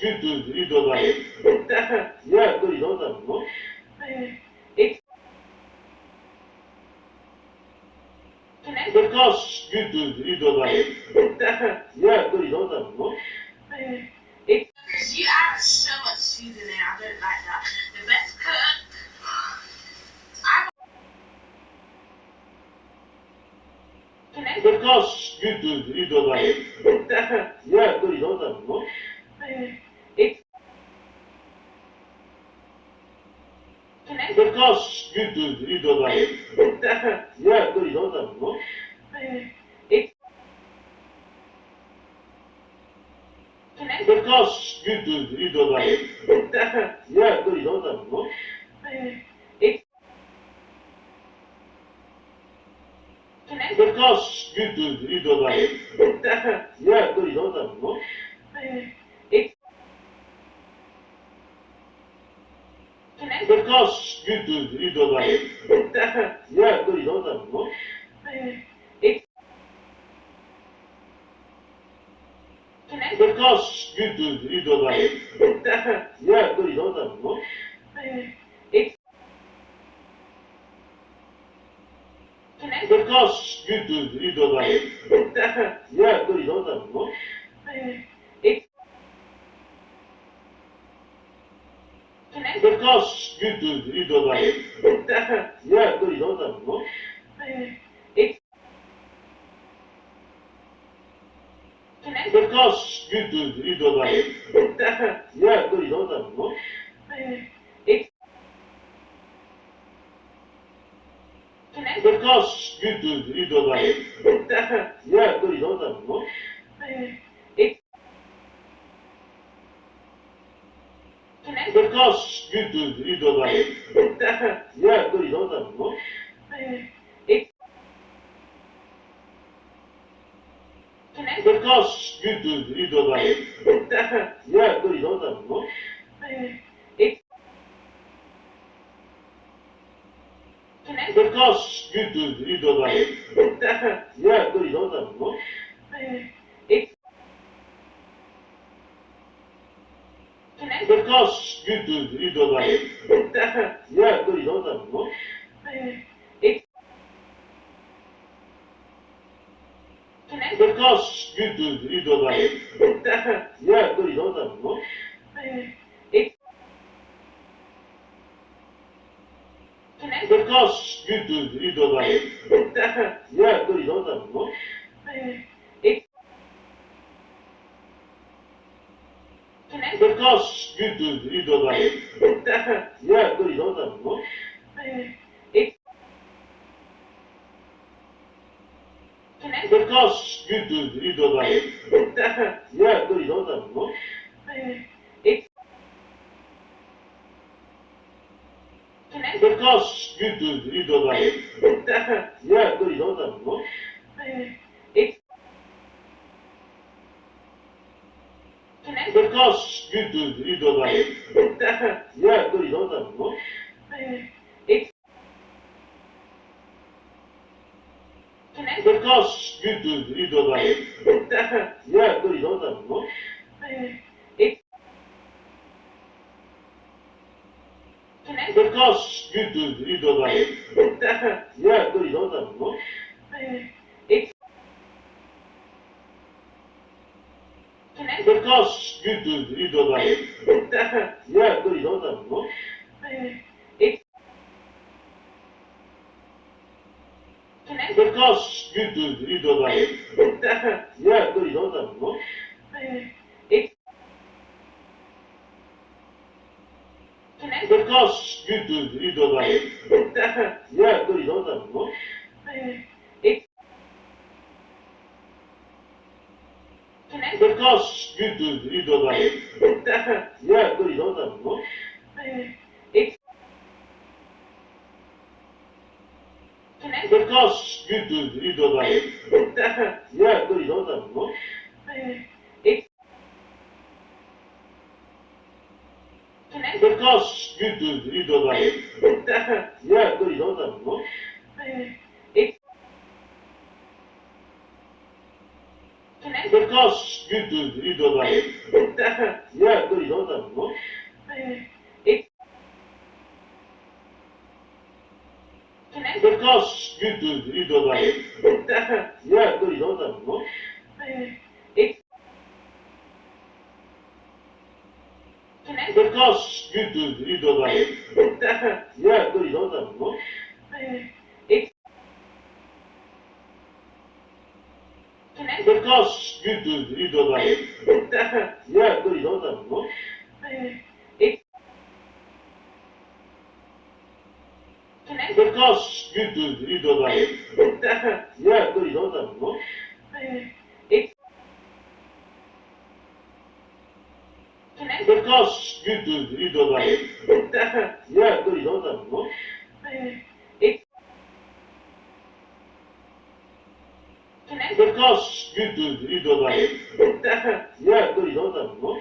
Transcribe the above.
Because you do like yeah, no, you don't have no. It's because you do like yeah, no, you don't have no. It's you add so much seasoning. I don't like that. The best cook. Because you do like yeah, no, you don't have no. It's because you do like yeah, no, you don't have no. It's because you do like yeah, no, you don't have no. It's because you do like yeah, no, you don't have no. It's because you do like yeah, no, you don't have no. It's because you do like yeah, no, you don't have no. It's because you do like yeah, no, you don't have no. It's because you do like yeah, no, you don't have no. It's because you do like yeah, no, you don't have no. It's because you do like yeah, no, you don't have no. It's because you do like yeah, no, you don't have no. It's because you do like yeah, no, you don't have no. It's because you do like yeah, no, you don't have no. It's because you do like yeah, no, you don't have no. It's because you do like yeah, no, you don't have no. It's because you do like yeah, no, you don't have no. It's Because you do that. Yeah, do you know that, no? It's because you do that. Yeah, do you know that, no? It's because you do that. Yeah, do you know that, no? It's because you do that. Yeah, do you know that, no? It's because you do that. Yeah, do you know that, no? It's because you do that. Yeah, do you know that, no? It's because you do that. Yeah, do you know that, no? It's because you do that. Yeah, do you know that, no? It's because you do that. Yeah, do you know that, no? It's because you do that. Yeah, do you know that, no? It's because you do that. Yeah, do you know that, no? It's because you do that. Yeah, do you know that, no? It's because you do that. Yeah, do you know that, no? It's because you do that. Yeah, do you know that, no? It's because you do that. Yeah, do you know that, no? It's because you do that. Yeah, do you know that, no? It's because you do that. Yeah, do you know that, no? It's because you do that. Yeah, do you know that, no? It's because you do that. Yeah, do you know that, no?